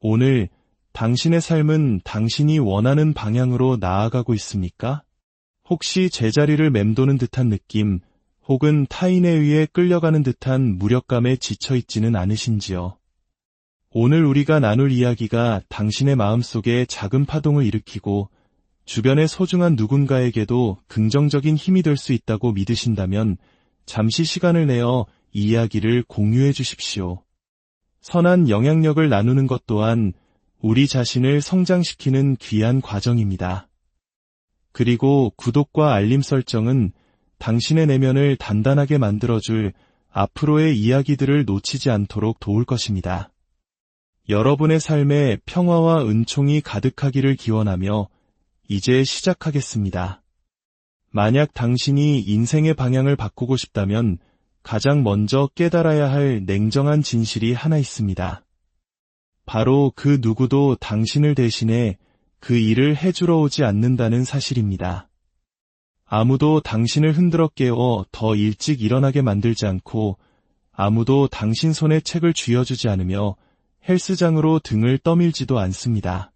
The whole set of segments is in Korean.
오늘 당신의 삶은 당신이 원하는 방향으로 나아가고 있습니까? 혹시 제자리를 맴도는 듯한 느낌, 혹은 타인에 의해 끌려가는 듯한 무력감에 지쳐있지는 않으신지요? 오늘 우리가 나눌 이야기가 당신의 마음속에 작은 파동을 일으키고 주변의 소중한 누군가에게도 긍정적인 힘이 될 수 있다고 믿으신다면 잠시 시간을 내어 이 이야기를 공유해 주십시오. 선한 영향력을 나누는 것 또한 우리 자신을 성장시키는 귀한 과정입니다. 그리고 구독과 알림 설정은 당신의 내면을 단단하게 만들어줄 앞으로의 이야기들을 놓치지 않도록 도울 것입니다. 여러분의 삶에 평화와 은총이 가득하기를 기원하며 이제 시작하겠습니다. 만약 당신이 인생의 방향을 바꾸고 싶다면 가장 먼저 깨달아야 할 냉정한 진실이 하나 있습니다. 바로 그 누구도 당신을 대신해 그 일을 해주러 오지 않는다는 사실입니다. 아무도 당신을 흔들어 깨워 더 일찍 일어나게 만들지 않고 아무도 당신 손에 책을 쥐어주지 않으며 헬스장으로 등을 떠밀지도 않습니다.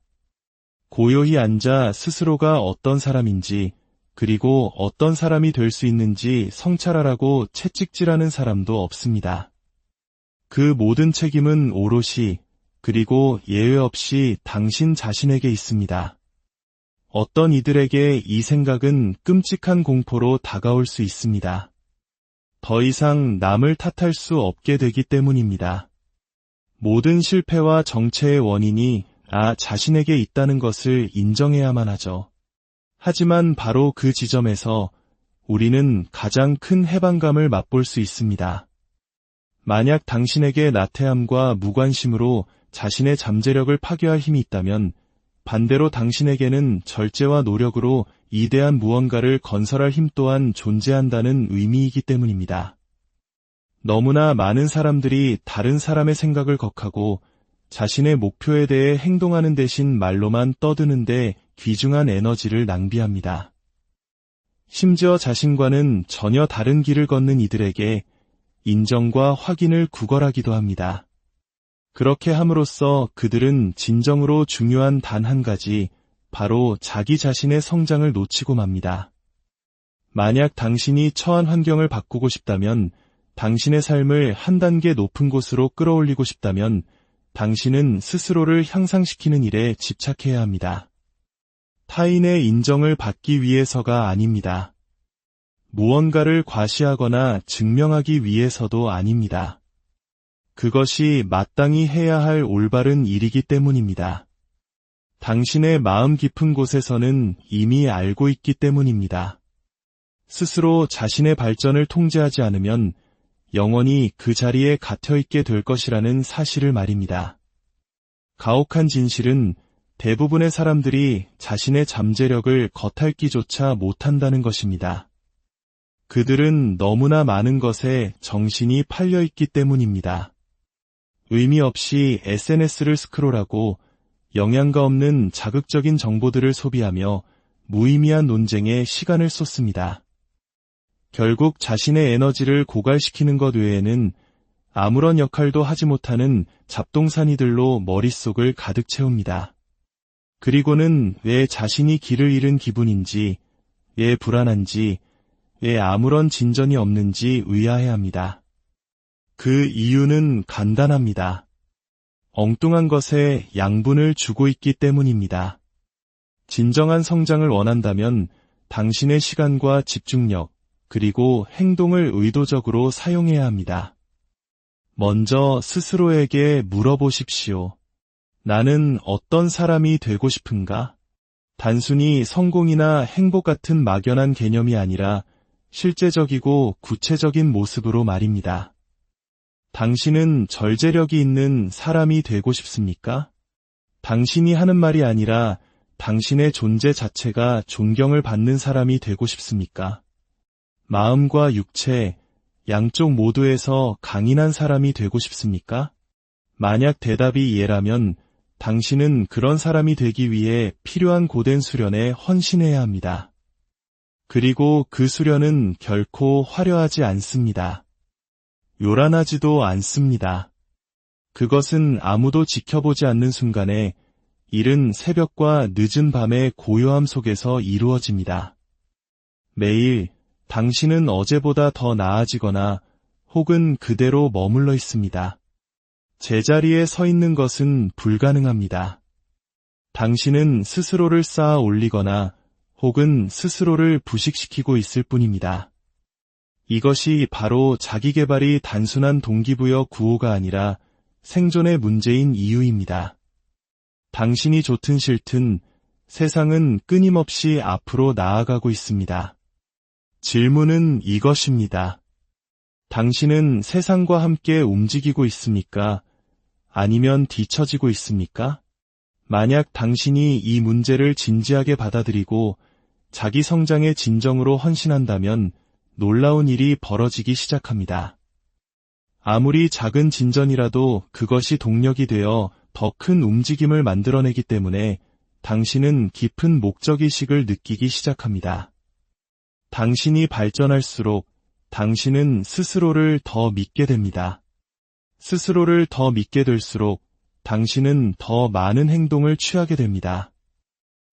고요히 앉아 스스로가 어떤 사람인지 그리고 어떤 사람이 될 수 있는지 성찰하라고 채찍질하는 사람도 없습니다. 그 모든 책임은 오롯이 그리고 예외 없이 당신 자신에게 있습니다. 어떤 이들에게 이 생각은 끔찍한 공포로 다가올 수 있습니다. 더 이상 남을 탓할 수 없게 되기 때문입니다. 모든 실패와 정체의 원인이 나 자신에게 있다는 것을 인정해야만 하죠. 하지만 바로 그 지점에서 우리는 가장 큰 해방감을 맛볼 수 있습니다. 만약 당신에게 나태함과 무관심으로 자신의 잠재력을 파괴할 힘이 있다면 반대로 당신에게는 절제와 노력으로 이대한 무언가를 건설할 힘 또한 존재한다는 의미이기 때문입니다. 너무나 많은 사람들이 다른 사람의 생각을 격하고 자신의 목표에 대해 행동하는 대신 말로만 떠드는데 귀중한 에너지를 낭비합니다. 심지어 자신과는 전혀 다른 길을 걷는 이들에게 인정과 확인을 구걸하기도 합니다. 그렇게 함으로써 그들은 진정으로 중요한 단 한 가지, 바로 자기 자신의 성장을 놓치고 맙니다. 만약 당신이 처한 환경을 바꾸고 싶다면, 당신의 삶을 한 단계 높은 곳으로 끌어올리고 싶다면, 당신은 스스로를 향상시키는 일에 집착해야 합니다. 타인의 인정을 받기 위해서가 아닙니다. 무언가를 과시하거나 증명하기 위해서도 아닙니다. 그것이 마땅히 해야 할 올바른 일이기 때문입니다. 당신의 마음 깊은 곳에서는 이미 알고 있기 때문입니다. 스스로 자신의 발전을 통제하지 않으면 영원히 그 자리에 갇혀있게 될 것이라는 사실을 말입니다. 가혹한 진실은 대부분의 사람들이 자신의 잠재력을 겉핥기조차 못한다는 것입니다. 그들은 너무나 많은 것에 정신이 팔려있기 때문입니다. 의미 없이 SNS를 스크롤하고 영양가 없는 자극적인 정보들을 소비하며 무의미한 논쟁에 시간을 쏟습니다. 결국 자신의 에너지를 고갈시키는 것 외에는 아무런 역할도 하지 못하는 잡동사니들로 머릿속을 가득 채웁니다. 그리고는 왜 자신이 길을 잃은 기분인지, 왜 불안한지, 왜 아무런 진전이 없는지 의아해합니다. 그 이유는 간단합니다. 엉뚱한 것에 양분을 주고 있기 때문입니다. 진정한 성장을 원한다면 당신의 시간과 집중력, 그리고 행동을 의도적으로 사용해야 합니다. 먼저 스스로에게 물어보십시오. 나는 어떤 사람이 되고 싶은가? 단순히 성공이나 행복 같은 막연한 개념이 아니라 실제적이고 구체적인 모습으로 말입니다. 당신은 절제력이 있는 사람이 되고 싶습니까? 당신이 하는 말이 아니라 당신의 존재 자체가 존경을 받는 사람이 되고 싶습니까? 마음과 육체, 양쪽 모두에서 강인한 사람이 되고 싶습니까? 만약 대답이 예라면 당신은 그런 사람이 되기 위해 필요한 고된 수련에 헌신해야 합니다. 그리고 그 수련은 결코 화려하지 않습니다. 요란하지도 않습니다. 그것은 아무도 지켜보지 않는 순간에 이른 새벽과 늦은 밤의 고요함 속에서 이루어집니다. 매일 당신은 어제보다 더 나아지거나 혹은 그대로 머물러 있습니다. 제자리에 서 있는 것은 불가능합니다. 당신은 스스로를 쌓아 올리거나 혹은 스스로를 부식시키고 있을 뿐입니다. 이것이 바로 자기계발이 단순한 동기부여 구호가 아니라 생존의 문제인 이유입니다. 당신이 좋든 싫든 세상은 끊임없이 앞으로 나아가고 있습니다. 질문은 이것입니다. 당신은 세상과 함께 움직이고 있습니까? 아니면 뒤처지고 있습니까? 만약 당신이 이 문제를 진지하게 받아들이고 자기 성장의 진정으로 헌신한다면 놀라운 일이 벌어지기 시작합니다. 아무리 작은 진전이라도 그것이 동력이 되어 더 큰 움직임을 만들어내기 때문에 당신은 깊은 목적의식을 느끼기 시작합니다. 당신이 발전할수록 당신은 스스로를 더 믿게 됩니다. 스스로를 더 믿게 될수록 당신은 더 많은 행동을 취하게 됩니다.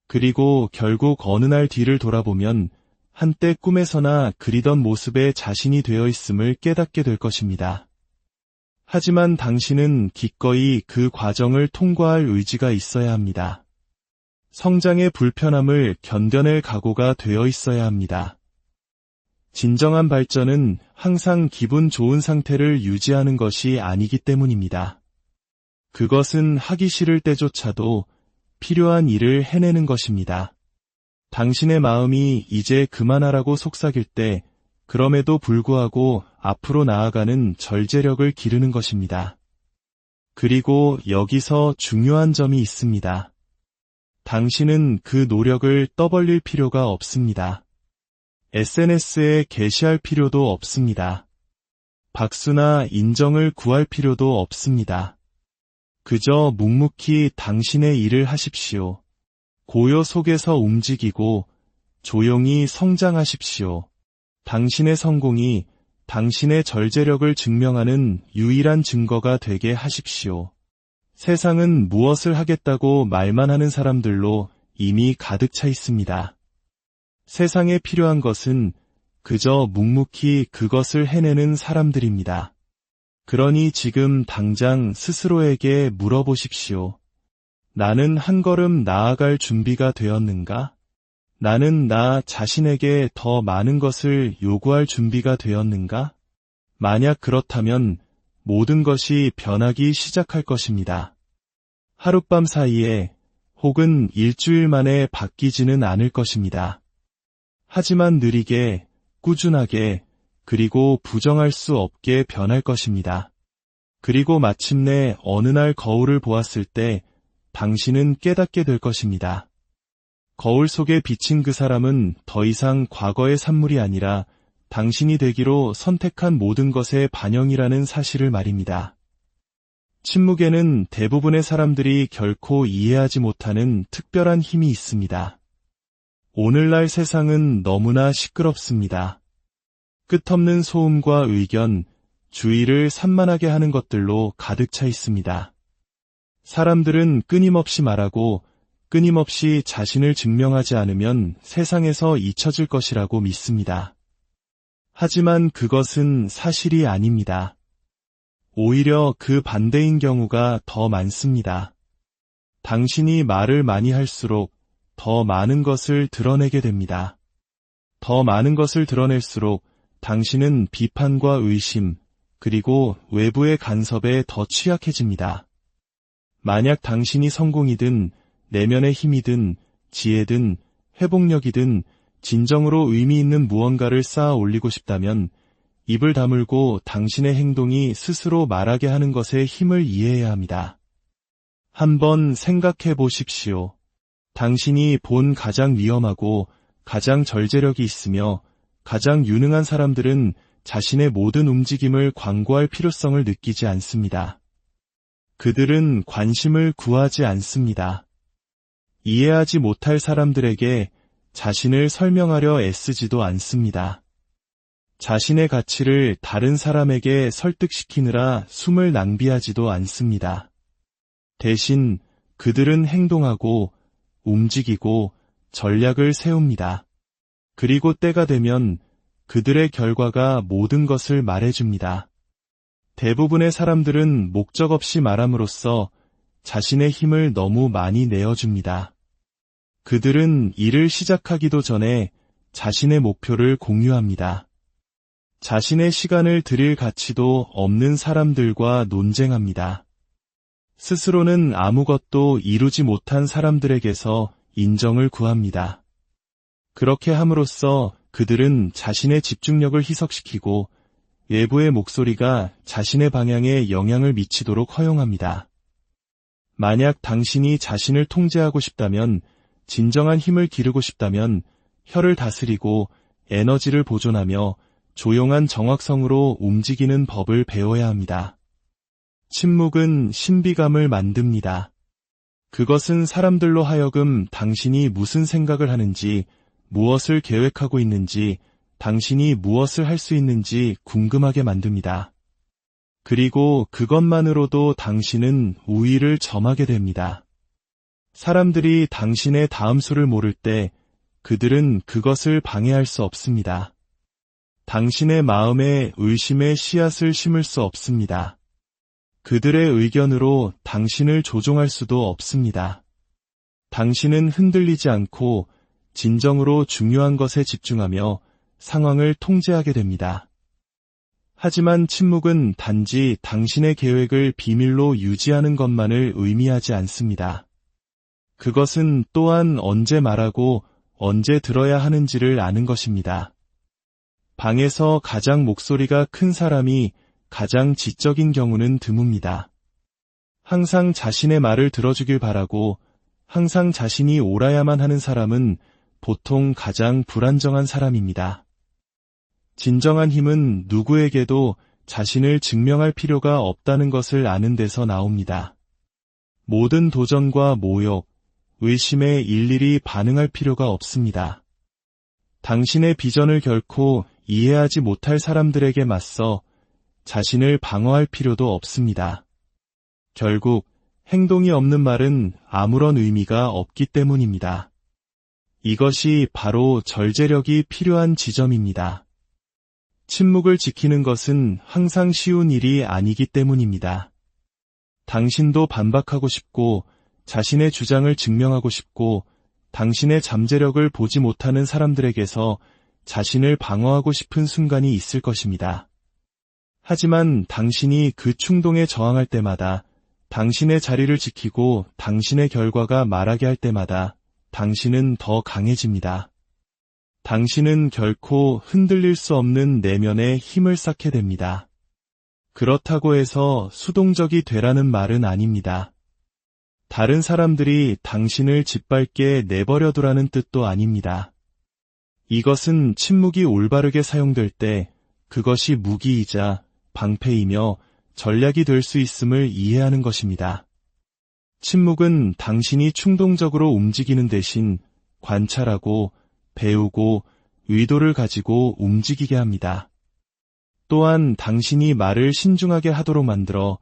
그리고 결국 어느 날 뒤를 돌아보면 한때 꿈에서나 그리던 모습의 자신이 되어 있음을 깨닫게 될 것입니다. 하지만 당신은 기꺼이 그 과정을 통과할 의지가 있어야 합니다. 성장의 불편함을 견뎌낼 각오가 되어 있어야 합니다. 진정한 발전은 항상 기분 좋은 상태를 유지하는 것이 아니기 때문입니다. 그것은 하기 싫을 때조차도 필요한 일을 해내는 것입니다. 당신의 마음이 이제 그만하라고 속삭일 때 그럼에도 불구하고 앞으로 나아가는 절제력을 기르는 것입니다. 그리고 여기서 중요한 점이 있습니다. 당신은 그 노력을 떠벌릴 필요가 없습니다. SNS에 게시할 필요도 없습니다. 박수나 인정을 구할 필요도 없습니다. 그저 묵묵히 당신의 일을 하십시오. 고요 속에서 움직이고 조용히 성장하십시오. 당신의 성공이 당신의 절제력을 증명하는 유일한 증거가 되게 하십시오. 세상은 무엇을 하겠다고 말만 하는 사람들로 이미 가득 차 있습니다. 세상에 필요한 것은 그저 묵묵히 그것을 해내는 사람들입니다. 그러니 지금 당장 스스로에게 물어보십시오. 나는 한 걸음 나아갈 준비가 되었는가? 나는 나 자신에게 더 많은 것을 요구할 준비가 되었는가? 만약 그렇다면 모든 것이 변하기 시작할 것입니다. 하룻밤 사이에 혹은 일주일 만에 바뀌지는 않을 것입니다. 하지만 느리게, 꾸준하게, 그리고 부정할 수 없게 변할 것입니다. 그리고 마침내 어느 날 거울을 보았을 때 당신은 깨닫게 될 것입니다. 거울 속에 비친 그 사람은 더 이상 과거의 산물이 아니라 당신이 되기로 선택한 모든 것의 반영이라는 사실을 말입니다. 침묵에는 대부분의 사람들이 결코 이해하지 못하는 특별한 힘이 있습니다. 오늘날 세상은 너무나 시끄럽습니다. 끝없는 소음과 의견, 주의를 산만하게 하는 것들로 가득 차 있습니다. 사람들은 끊임없이 말하고 끊임없이 자신을 증명하지 않으면 세상에서 잊혀질 것이라고 믿습니다. 하지만 그것은 사실이 아닙니다. 오히려 그 반대인 경우가 더 많습니다. 당신이 말을 많이 할수록 더 많은 것을 드러내게 됩니다. 더 많은 것을 드러낼수록 당신은 비판과 의심, 그리고 외부의 간섭에 더 취약해집니다. 만약 당신이 성공이든 내면의 힘이든 지혜든 회복력이든 진정으로 의미 있는 무언가를 쌓아 올리고 싶다면 입을 다물고 당신의 행동이 스스로 말하게 하는 것의 힘을 이해해야 합니다. 한번 생각해 보십시오. 당신이 본 가장 위험하고 가장 절제력이 있으며 가장 유능한 사람들은 자신의 모든 움직임을 광고할 필요성을 느끼지 않습니다. 그들은 관심을 구하지 않습니다. 이해하지 못할 사람들에게 자신을 설명하려 애쓰지도 않습니다. 자신의 가치를 다른 사람에게 설득시키느라 숨을 낭비하지도 않습니다. 대신 그들은 행동하고 움직이고 전략을 세웁니다. 그리고 때가 되면 그들의 결과가 모든 것을 말해줍니다. 대부분의 사람들은 목적 없이 말함으로써 자신의 힘을 너무 많이 내어줍니다. 그들은 일을 시작하기도 전에 자신의 목표를 공유합니다. 자신의 시간을 들일 가치도 없는 사람들과 논쟁합니다. 스스로는 아무것도 이루지 못한 사람들에게서 인정을 구합니다. 그렇게 함으로써 그들은 자신의 집중력을 희석시키고 외부의 목소리가 자신의 방향에 영향을 미치도록 허용합니다. 만약 당신이 자신을 통제하고 싶다면, 진정한 힘을 기르고 싶다면 혀를 다스리고 에너지를 보존하며 조용한 정확성으로 움직이는 법을 배워야 합니다. 침묵은 신비감을 만듭니다. 그것은 사람들로 하여금 당신이 무슨 생각을 하는지, 무엇을 계획하고 있는지, 당신이 무엇을 할 수 있는지 궁금하게 만듭니다. 그리고 그것만으로도 당신은 우위를 점하게 됩니다. 사람들이 당신의 다음 수를 모를 때 그들은 그것을 방해할 수 없습니다. 당신의 마음에 의심의 씨앗을 심을 수 없습니다. 그들의 의견으로 당신을 조종할 수도 없습니다. 당신은 흔들리지 않고 진정으로 중요한 것에 집중하며 상황을 통제하게 됩니다. 하지만 침묵은 단지 당신의 계획을 비밀로 유지하는 것만을 의미하지 않습니다. 그것은 또한 언제 말하고 언제 들어야 하는지를 아는 것입니다. 방에서 가장 목소리가 큰 사람이 가장 지적인 경우는 드뭅니다. 항상 자신의 말을 들어주길 바라고 항상 자신이 옳아야만 하는 사람은 보통 가장 불안정한 사람입니다. 진정한 힘은 누구에게도 자신을 증명할 필요가 없다는 것을 아는 데서 나옵니다. 모든 도전과 모욕, 의심에 일일이 반응할 필요가 없습니다. 당신의 비전을 결코 이해하지 못할 사람들에게 맞서 자신을 방어할 필요도 없습니다. 결국 행동이 없는 말은 아무런 의미가 없기 때문입니다. 이것이 바로 절제력이 필요한 지점입니다. 침묵을 지키는 것은 항상 쉬운 일이 아니기 때문입니다. 당신도 반박하고 싶고 자신의 주장을 증명하고 싶고 당신의 잠재력을 보지 못하는 사람들에게서 자신을 방어하고 싶은 순간이 있을 것입니다. 하지만 당신이 그 충동에 저항할 때마다, 당신의 자리를 지키고 당신의 결과가 말하게 할 때마다 당신은 더 강해집니다. 당신은 결코 흔들릴 수 없는 내면에 힘을 쌓게 됩니다. 그렇다고 해서 수동적이 되라는 말은 아닙니다. 다른 사람들이 당신을 짓밟게 내버려두라는 뜻도 아닙니다. 이것은 침묵이 올바르게 사용될 때 그것이 무기이자 방패이며 전략이 될 수 있음을 이해하는 것입니다. 침묵은 당신이 충동적으로 움직이는 대신 관찰하고 배우고 의도를 가지고 움직이게 합니다. 또한 당신이 말을 신중하게 하도록 만들어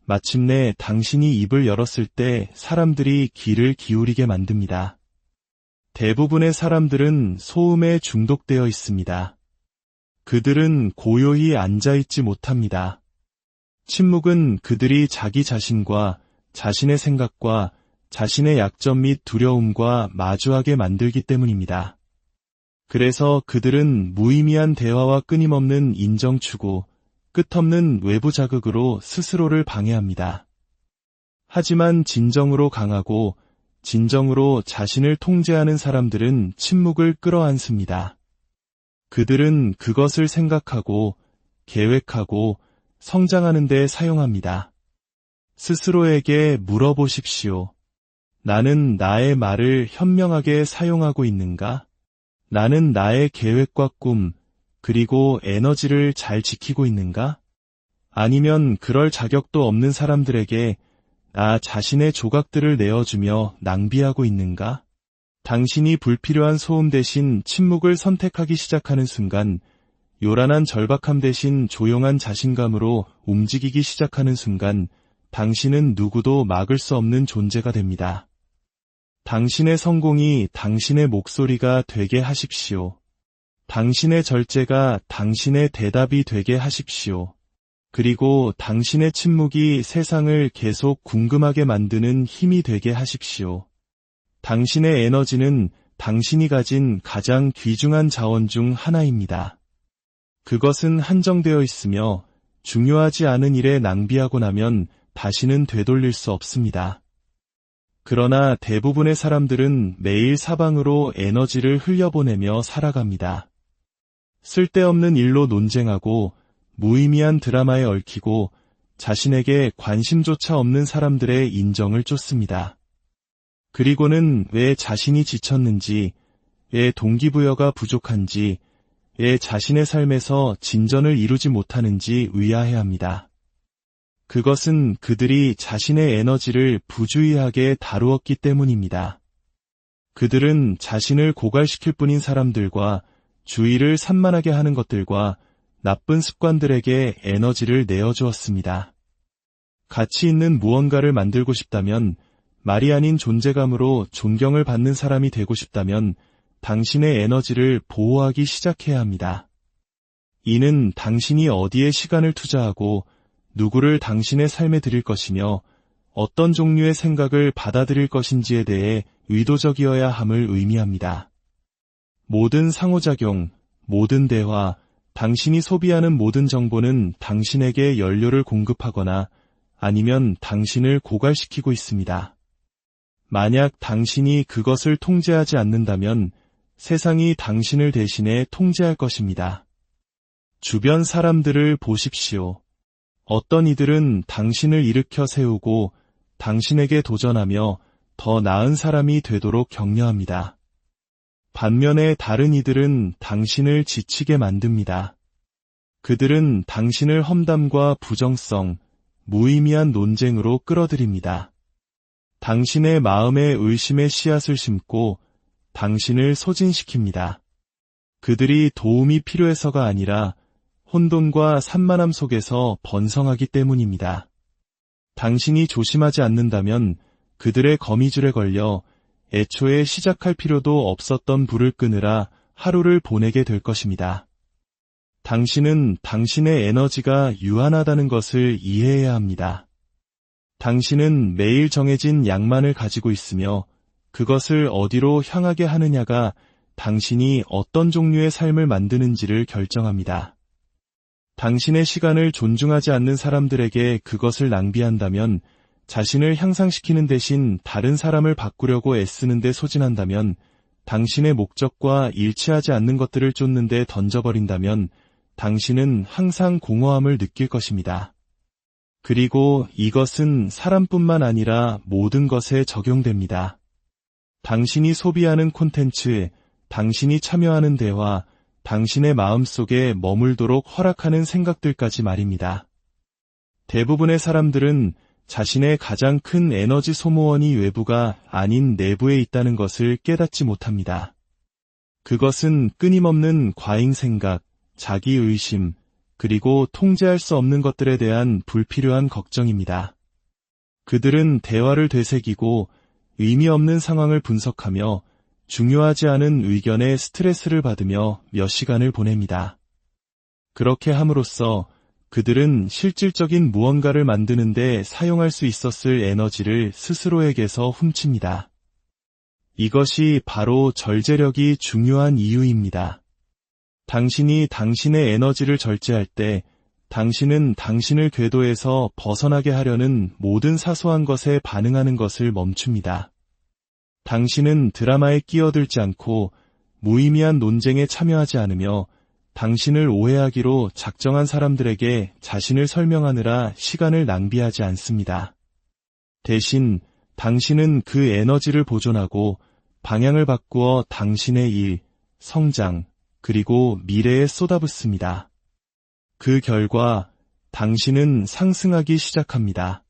마침내 당신이 입을 열었을 때 사람들이 귀를 기울이게 만듭니다. 대부분의 사람들은 소음에 중독되어 있습니다. 그들은 고요히 앉아있지 못합니다. 침묵은 그들이 자기 자신과 자신의 생각과 자신의 약점 및 두려움과 마주하게 만들기 때문입니다. 그래서 그들은 무의미한 대화와 끊임없는 인정 추구, 끝없는 외부 자극으로 스스로를 방해합니다. 하지만 진정으로 강하고 진정으로 자신을 통제하는 사람들은 침묵을 끌어안습니다. 그들은 그것을 생각하고 계획하고 성장하는 데 사용합니다. 스스로에게 물어보십시오. 나는 나의 말을 현명하게 사용하고 있는가? 나는 나의 계획과 꿈, 그리고 에너지를 잘 지키고 있는가? 아니면 그럴 자격도 없는 사람들에게 나 자신의 조각들을 내어주며 낭비하고 있는가? 당신이 불필요한 소음 대신 침묵을 선택하기 시작하는 순간 요란한 절박함 대신 조용한 자신감으로 움직이기 시작하는 순간 당신은 누구도 막을 수 없는 존재가 됩니다. 당신의 성공이 당신의 목소리가 되게 하십시오. 당신의 절제가 당신의 대답이 되게 하십시오. 그리고 당신의 침묵이 세상을 계속 궁금하게 만드는 힘이 되게 하십시오. 당신의 에너지는 당신이 가진 가장 귀중한 자원 중 하나입니다. 그것은 한정되어 있으며 중요하지 않은 일에 낭비하고 나면 다시는 되돌릴 수 없습니다. 그러나 대부분의 사람들은 매일 사방으로 에너지를 흘려보내며 살아갑니다. 쓸데없는 일로 논쟁하고 무의미한 드라마에 얽히고 자신에게 관심조차 없는 사람들의 인정을 쫓습니다. 그리고는 왜 자신이 지쳤는지, 왜 동기부여가 부족한지, 왜 자신의 삶에서 진전을 이루지 못하는지 의아해합니다. 그것은 그들이 자신의 에너지를 부주의하게 다루었기 때문입니다. 그들은 자신을 고갈시킬 뿐인 사람들과 주의를 산만하게 하는 것들과 나쁜 습관들에게 에너지를 내어주었습니다. 가치 있는 무언가를 만들고 싶다면, 말이 아닌 존재감으로 존경을 받는 사람이 되고 싶다면 당신의 에너지를 보호하기 시작해야 합니다. 이는 당신이 어디에 시간을 투자하고 누구를 당신의 삶에 들일 것이며 어떤 종류의 생각을 받아들일 것인지에 대해 의도적이어야 함을 의미합니다. 모든 상호작용, 모든 대화, 당신이 소비하는 모든 정보는 당신에게 연료를 공급하거나 아니면 당신을 고갈시키고 있습니다. 만약 당신이 그것을 통제하지 않는다면 세상이 당신을 대신해 통제할 것입니다. 주변 사람들을 보십시오. 어떤 이들은 당신을 일으켜 세우고 당신에게 도전하며 더 나은 사람이 되도록 격려합니다. 반면에 다른 이들은 당신을 지치게 만듭니다. 그들은 당신을 험담과 부정성, 무의미한 논쟁으로 끌어들입니다. 당신의 마음에 의심의 씨앗을 심고 당신을 소진시킵니다. 그들이 도움이 필요해서가 아니라 혼돈과 산만함 속에서 번성하기 때문입니다. 당신이 조심하지 않는다면 그들의 거미줄에 걸려 애초에 시작할 필요도 없었던 불을 끄느라 하루를 보내게 될 것입니다. 당신은 당신의 에너지가 유한하다는 것을 이해해야 합니다. 당신은 매일 정해진 양만을 가지고 있으며 그것을 어디로 향하게 하느냐가 당신이 어떤 종류의 삶을 만드는지를 결정합니다. 당신의 시간을 존중하지 않는 사람들에게 그것을 낭비한다면, 자신을 향상시키는 대신 다른 사람을 바꾸려고 애쓰는 데 소진한다면, 당신의 목적과 일치하지 않는 것들을 쫓는 데 던져버린다면 당신은 항상 공허함을 느낄 것입니다. 그리고 이것은 사람뿐만 아니라 모든 것에 적용됩니다. 당신이 소비하는 콘텐츠, 당신이 참여하는 대화, 당신의 마음속에 머물도록 허락하는 생각들까지 말입니다. 대부분의 사람들은 자신의 가장 큰 에너지 소모원이 외부가 아닌 내부에 있다는 것을 깨닫지 못합니다. 그것은 끊임없는 과잉 생각, 자기의심, 그리고 통제할 수 없는 것들에 대한 불필요한 걱정입니다. 그들은 대화를 되새기고 의미 없는 상황을 분석하며 중요하지 않은 의견에 스트레스를 받으며 몇 시간을 보냅니다. 그렇게 함으로써 그들은 실질적인 무언가를 만드는 데 사용할 수 있었을 에너지를 스스로에게서 훔칩니다. 이것이 바로 절제력이 중요한 이유입니다. 당신이 당신의 에너지를 절제할 때 당신은 당신을 궤도에서 벗어나게 하려는 모든 사소한 것에 반응하는 것을 멈춥니다. 당신은 드라마에 끼어들지 않고 무의미한 논쟁에 참여하지 않으며 당신을 오해하기로 작정한 사람들에게 자신을 설명하느라 시간을 낭비하지 않습니다. 대신 당신은 그 에너지를 보존하고 방향을 바꾸어 당신의 일, 성장, 그리고 미래에 쏟아붓습니다. 그 결과 당신은 상승하기 시작합니다.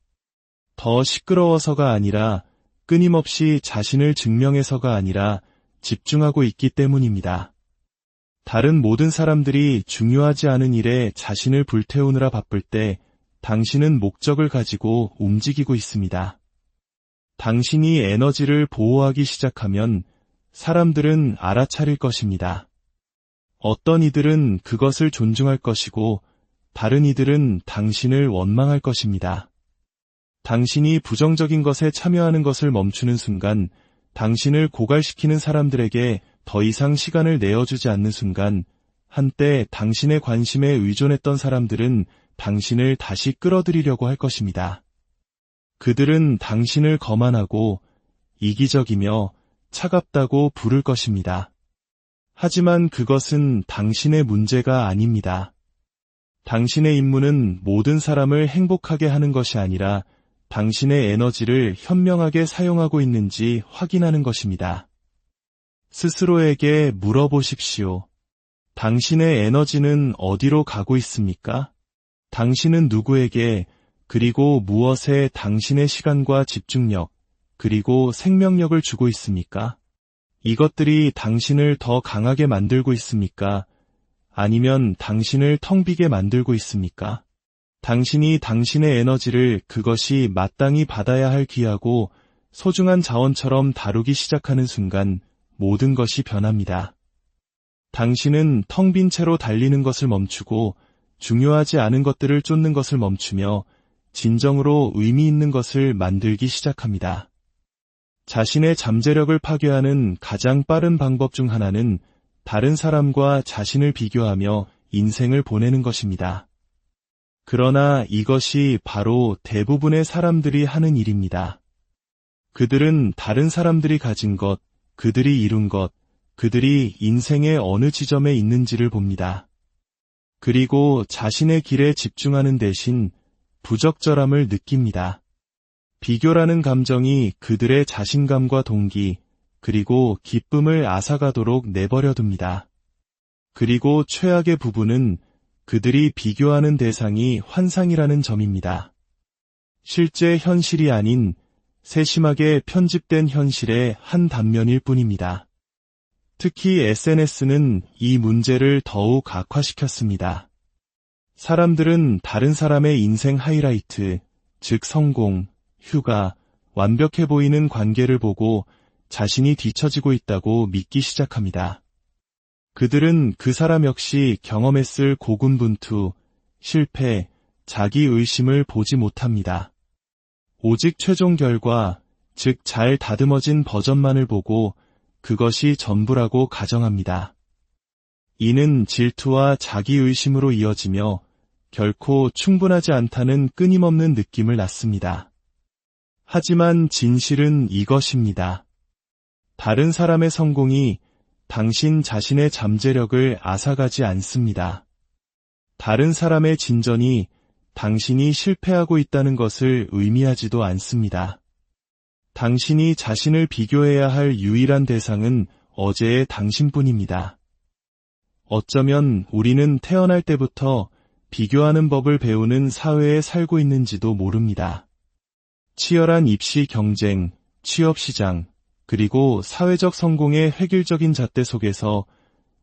더 시끄러워서가 아니라 끊임없이 자신을 증명해서가 아니라 집중하고 있기 때문입니다. 다른 모든 사람들이 중요하지 않은 일에 자신을 불태우느라 바쁠 때 당신은 목적을 가지고 움직이고 있습니다. 당신이 에너지를 보호하기 시작하면 사람들은 알아차릴 것입니다. 어떤 이들은 그것을 존중할 것이고 다른 이들은 당신을 원망할 것입니다. 당신이 부정적인 것에 참여하는 것을 멈추는 순간, 당신을 고갈시키는 사람들에게 더 이상 시간을 내어주지 않는 순간, 한때 당신의 관심에 의존했던 사람들은 당신을 다시 끌어들이려고 할 것입니다. 그들은 당신을 거만하고 이기적이며 차갑다고 부를 것입니다. 하지만 그것은 당신의 문제가 아닙니다. 당신의 임무는 모든 사람을 행복하게 하는 것이 아니라 당신의 에너지를 현명하게 사용하고 있는지 확인하는 것입니다. 스스로에게 물어보십시오. 당신의 에너지는 어디로 가고 있습니까? 당신은 누구에게, 그리고 무엇에 당신의 시간과 집중력, 그리고 생명력을 주고 있습니까? 이것들이 당신을 더 강하게 만들고 있습니까? 아니면 당신을 텅 비게 만들고 있습니까? 당신이 당신의 에너지를 그것이 마땅히 받아야 할 귀하고 소중한 자원처럼 다루기 시작하는 순간 모든 것이 변합니다. 당신은 텅 빈 채로 달리는 것을 멈추고 중요하지 않은 것들을 쫓는 것을 멈추며 진정으로 의미 있는 것을 만들기 시작합니다. 자신의 잠재력을 파괴하는 가장 빠른 방법 중 하나는 다른 사람과 자신을 비교하며 인생을 보내는 것입니다. 그러나 이것이 바로 대부분의 사람들이 하는 일입니다. 그들은 다른 사람들이 가진 것, 그들이 이룬 것, 그들이 인생의 어느 지점에 있는지를 봅니다. 그리고 자신의 길에 집중하는 대신 부적절함을 느낍니다. 비교라는 감정이 그들의 자신감과 동기, 그리고 기쁨을 앗아가도록 내버려둡니다. 그리고 최악의 부분은 그들이 비교하는 대상이 환상이라는 점입니다. 실제 현실이 아닌 세심하게 편집된 현실의 한 단면일 뿐입니다. 특히 SNS는 이 문제를 더욱 악화시켰습니다. 사람들은 다른 사람의 인생 하이라이트, 즉 성공, 휴가, 완벽해 보이는 관계를 보고 자신이 뒤처지고 있다고 믿기 시작합니다. 그들은 그 사람 역시 경험했을 고군분투, 실패, 자기의심을 보지 못합니다. 오직 최종 결과, 즉 잘 다듬어진 버전만을 보고 그것이 전부라고 가정합니다. 이는 질투와 자기의심으로 이어지며 결코 충분하지 않다는 끊임없는 느낌을 낳습니다. 하지만 진실은 이것입니다. 다른 사람의 성공이 당신 자신의 잠재력을 앗아가지 않습니다. 다른 사람의 진전이 당신이 실패하고 있다는 것을 의미하지도 않습니다. 당신이 자신을 비교해야 할 유일한 대상은 어제의 당신뿐입니다. 어쩌면 우리는 태어날 때부터 비교하는 법을 배우는 사회에 살고 있는지도 모릅니다. 치열한 입시 경쟁, 취업시장, 그리고 사회적 성공의 획일적인 잣대 속에서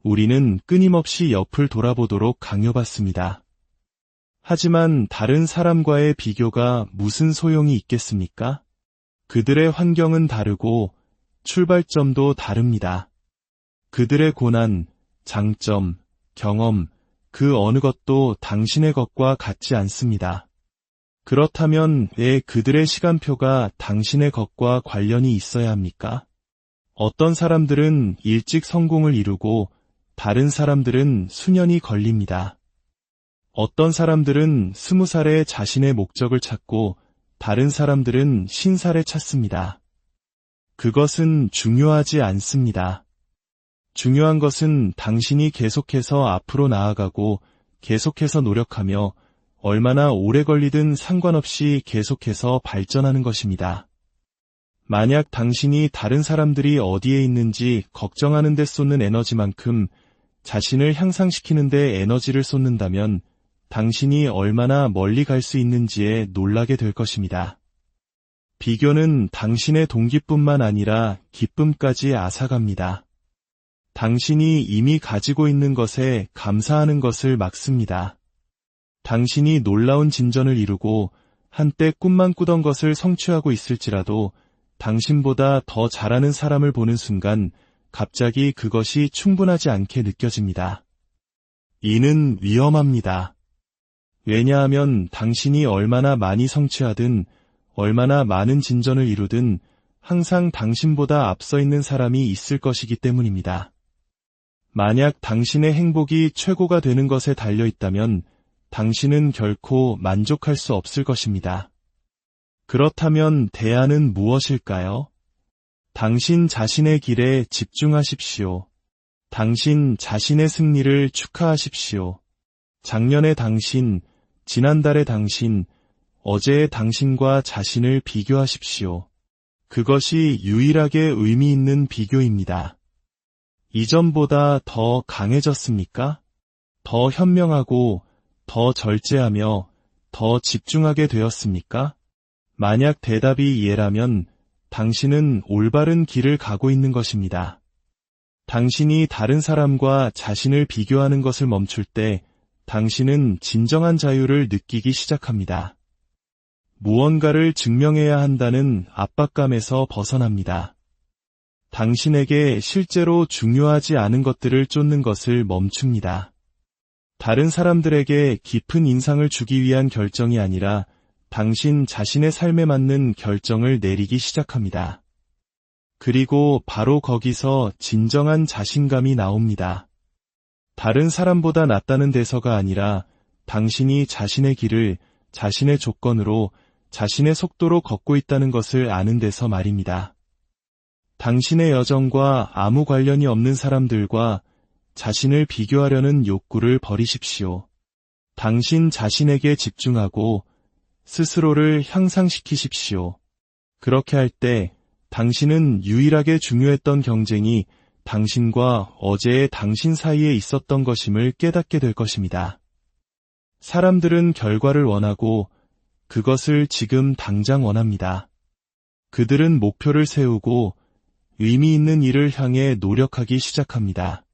우리는 끊임없이 옆을 돌아보도록 강요받습니다. 하지만 다른 사람과의 비교가 무슨 소용이 있겠습니까? 그들의 환경은 다르고 출발점도 다릅니다. 그들의 고난, 장점, 경험, 그 어느 것도 당신의 것과 같지 않습니다. 그렇다면 왜 그들의 시간표가 당신의 것과 관련이 있어야 합니까? 어떤 사람들은 일찍 성공을 이루고 다른 사람들은 수년이 걸립니다. 어떤 사람들은 20살에 자신의 목적을 찾고 다른 사람들은 50살에 찾습니다. 그것은 중요하지 않습니다. 중요한 것은 당신이 계속해서 앞으로 나아가고 계속해서 노력하며 얼마나 오래 걸리든 상관없이 계속해서 발전하는 것입니다. 만약 당신이 다른 사람들이 어디에 있는지 걱정하는 데 쏟는 에너지만큼 자신을 향상시키는 데 에너지를 쏟는다면 당신이 얼마나 멀리 갈 수 있는지에 놀라게 될 것입니다. 비교는 당신의 동기뿐만 아니라 기쁨까지 앗아갑니다. 당신이 이미 가지고 있는 것에 감사하는 것을 막습니다. 당신이 놀라운 진전을 이루고 한때 꿈만 꾸던 것을 성취하고 있을지라도 당신보다 더 잘하는 사람을 보는 순간 갑자기 그것이 충분하지 않게 느껴집니다. 이는 위험합니다. 왜냐하면 당신이 얼마나 많이 성취하든 얼마나 많은 진전을 이루든 항상 당신보다 앞서 있는 사람이 있을 것이기 때문입니다. 만약 당신의 행복이 최고가 되는 것에 달려 있다면 당신은 결코 만족할 수 없을 것입니다. 그렇다면 대안은 무엇일까요? 당신 자신의 길에 집중하십시오. 당신 자신의 승리를 축하하십시오. 작년의 당신, 지난달의 당신, 어제의 당신과 자신을 비교하십시오. 그것이 유일하게 의미 있는 비교입니다. 이전보다 더 강해졌습니까? 더 현명하고 더 절제하며 더 집중하게 되었습니까? 만약 대답이 예라면 당신은 올바른 길을 가고 있는 것입니다. 당신이 다른 사람과 자신을 비교하는 것을 멈출 때 당신은 진정한 자유를 느끼기 시작합니다. 무언가를 증명해야 한다는 압박감에서 벗어납니다. 당신에게 실제로 중요하지 않은 것들을 쫓는 것을 멈춥니다. 다른 사람들에게 깊은 인상을 주기 위한 결정이 아니라 당신 자신의 삶에 맞는 결정을 내리기 시작합니다. 그리고 바로 거기서 진정한 자신감이 나옵니다. 다른 사람보다 낫다는 데서가 아니라 당신이 자신의 길을 자신의 조건으로 자신의 속도로 걷고 있다는 것을 아는 데서 말입니다. 당신의 여정과 아무 관련이 없는 사람들과 자신을 비교하려는 욕구를 버리십시오. 당신 자신에게 집중하고 스스로를 향상시키십시오. 그렇게 할 때 당신은 유일하게 중요했던 경쟁이 당신과 어제의 당신 사이에 있었던 것임을 깨닫게 될 것입니다. 사람들은 결과를 원하고 그것을 지금 당장 원합니다. 그들은 목표를 세우고 의미 있는 일을 향해 노력하기 시작합니다.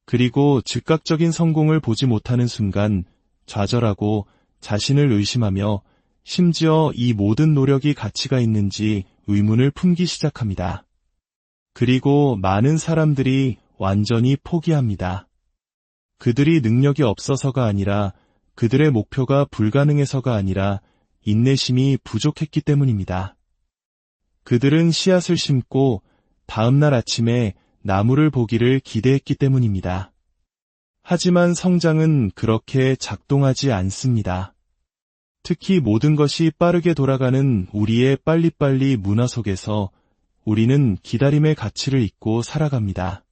그리고 즉각적인 성공을 보지 못하는 순간 좌절하고 자신을 의심하며 심지어 이 모든 노력이 가치가 있는지 의문을 품기 시작합니다. 그리고 많은 사람들이 완전히 포기합니다. 그들이 능력이 없어서가 아니라 그들의 목표가 불가능해서가 아니라 인내심이 부족했기 때문입니다. 그들은 씨앗을 심고 다음날 아침에 나무를 보기를 기대했기 때문입니다. 하지만 성장은 그렇게 작동하지 않습니다. 특히 모든 것이 빠르게 돌아가는 우리의 빨리빨리 문화 속에서 우리는 기다림의 가치를 잊고 살아갑니다.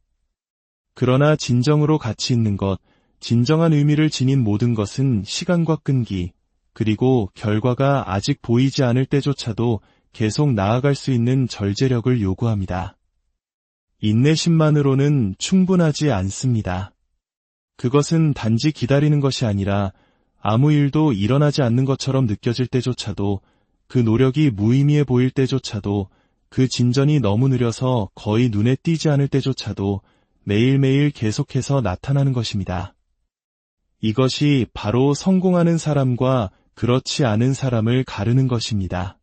그러나 진정으로 가치 있는 것, 진정한 의미를 지닌 모든 것은 시간과 끈기, 그리고 결과가 아직 보이지 않을 때조차도 계속 나아갈 수 있는 절제력을 요구합니다. 인내심만으로는 충분하지 않습니다. 그것은 단지 기다리는 것이 아니라 아무 일도 일어나지 않는 것처럼 느껴질 때조차도, 그 노력이 무의미해 보일 때조차도, 그 진전이 너무 느려서 거의 눈에 띄지 않을 때조차도 매일매일 계속해서 나타나는 것입니다. 이것이 바로 성공하는 사람과 그렇지 않은 사람을 가르는 것입니다.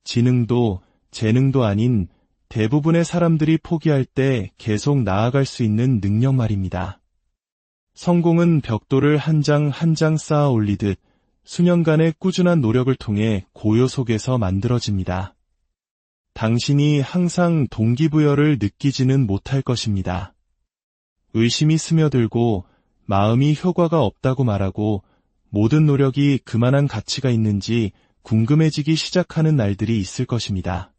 지능도 재능도 아닌 대부분의 사람들이 포기할 때 계속 나아갈 수 있는 능력 말입니다. 성공은 벽돌을 한 장 한 장 쌓아 올리듯 수년간의 꾸준한 노력을 통해 고요 속에서 만들어집니다. 당신이 항상 동기부여를 느끼지는 못할 것입니다. 의심이 스며들고 마음이 효과가 없다고 말하고 모든 노력이 그만한 가치가 있는지 궁금해지기 시작하는 날들이 있을 것입니다.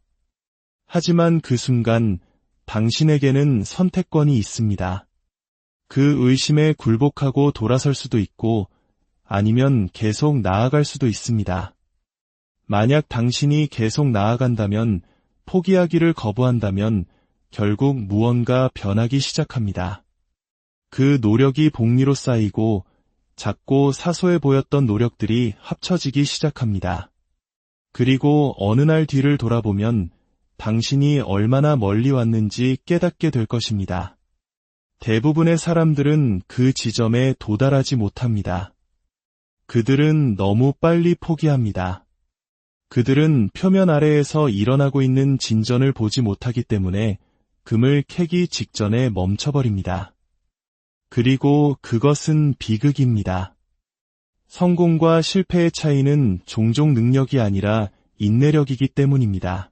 하지만 그 순간 당신에게는 선택권이 있습니다. 그 의심에 굴복하고 돌아설 수도 있고 아니면 계속 나아갈 수도 있습니다. 만약 당신이 계속 나아간다면, 포기하기를 거부한다면 결국 무언가 변하기 시작합니다. 그 노력이 복리로 쌓이고 작고 사소해 보였던 노력들이 합쳐지기 시작합니다. 그리고 어느 날 뒤를 돌아보면 당신이 얼마나 멀리 왔는지 깨닫게 될 것입니다. 대부분의 사람들은 그 지점에 도달하지 못합니다. 그들은 너무 빨리 포기합니다. 그들은 표면 아래에서 일어나고 있는 진전을 보지 못하기 때문에 금을 캐기 직전에 멈춰버립니다. 그리고 그것은 비극입니다. 성공과 실패의 차이는 종종 능력이 아니라 인내력이기 때문입니다.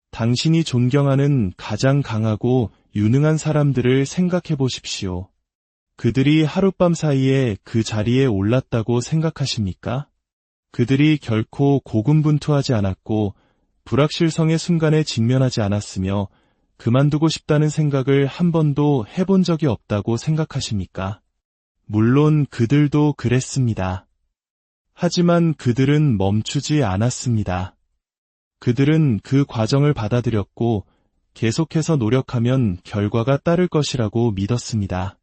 당신이 존경하는 가장 강하고 유능한 사람들을 생각해 보십시오. 그들이 하룻밤 사이에 그 자리에 올랐다고 생각하십니까? 그들이 결코 고군분투하지 않았고 불확실성의 순간에 직면하지 않았으며 그만두고 싶다는 생각을 한 번도 해본 적이 없다고 생각하십니까? 물론 그들도 그랬습니다. 하지만 그들은 멈추지 않았습니다. 그들은 그 과정을 받아들였고 계속해서 노력하면 결과가 따를 것이라고 믿었습니다.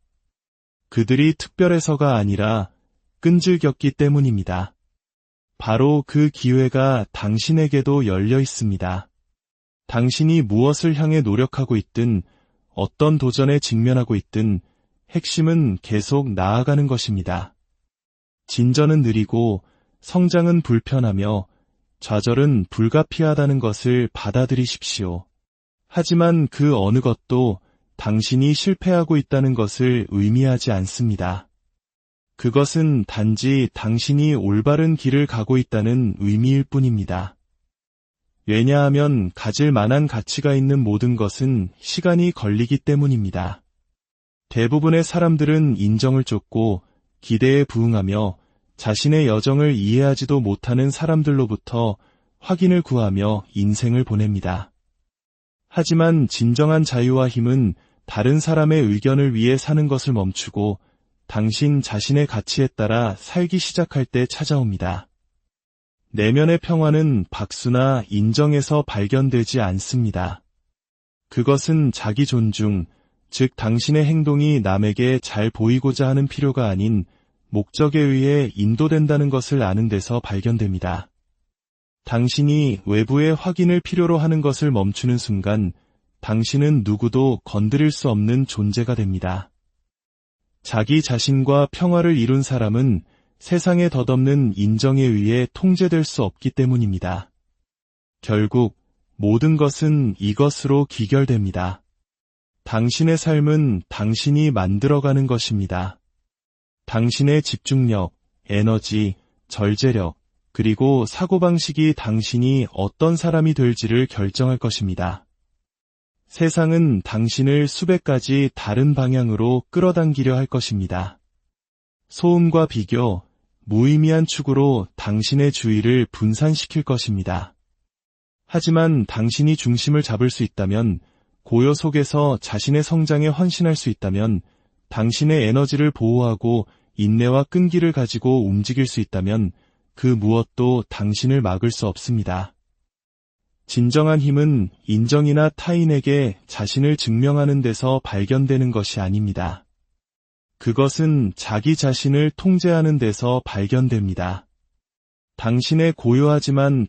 그들이 특별해서가 아니라 끈질겼기 때문입니다. 바로 그 기회가 당신에게도 열려 있습니다. 당신이 무엇을 향해 노력하고 있든 어떤 도전에 직면하고 있든 핵심은 계속 나아가는 것입니다. 진전은 느리고 성장은 불편하며 좌절은 불가피하다는 것을 받아들이십시오. 하지만 그 어느 것도 당신이 실패하고 있다는 것을 의미하지 않습니다. 그것은 단지 당신이 올바른 길을 가고 있다는 의미일 뿐입니다. 왜냐하면 가질 만한 가치가 있는 모든 것은 시간이 걸리기 때문입니다. 대부분의 사람들은 인정을 쫓고 기대에 부응하며 자신의 여정을 이해하지도 못하는 사람들로부터 확인을 구하며 인생을 보냅니다. 하지만 진정한 자유와 힘은 다른 사람의 의견을 위해 사는 것을 멈추고 당신 자신의 가치에 따라 살기 시작할 때 찾아옵니다. 내면의 평화는 박수나 인정에서 발견되지 않습니다. 그것은 자기 존중, 즉 당신의 행동이 남에게 잘 보이고자 하는 필요가 아닌 목적에 의해 인도된다는 것을 아는 데서 발견됩니다. 당신이 외부의 확인을 필요로 하는 것을 멈추는 순간 당신은 누구도 건드릴 수 없는 존재가 됩니다. 자기 자신과 평화를 이룬 사람은 세상에 덧없는 인정에 의해 통제될 수 없기 때문입니다. 결국 모든 것은 이것으로 귀결됩니다. 당신의 삶은 당신이 만들어가는 것입니다. 당신의 집중력, 에너지, 절제력, 그리고 사고방식이 당신이 어떤 사람이 될지를 결정할 것입니다. 세상은 당신을 수백 가지 다른 방향으로 끌어당기려 할 것입니다. 소음과 비교, 무의미한 축으로 당신의 주의를 분산시킬 것입니다. 하지만 당신이 중심을 잡을 수 있다면, 고요 속에서 자신의 성장에 헌신할 수 있다면, 당신의 에너지를 보호하고 인내와 끈기를 가지고 움직일 수 있다면 그 무엇도 당신을 막을 수 없습니다. 진정한 힘은 인정이나 타인에게 자신을 증명하는 데서 발견되는 것이 아닙니다. 그것은 자기 자신을 통제하는 데서 발견됩니다. 당신의 고요하지만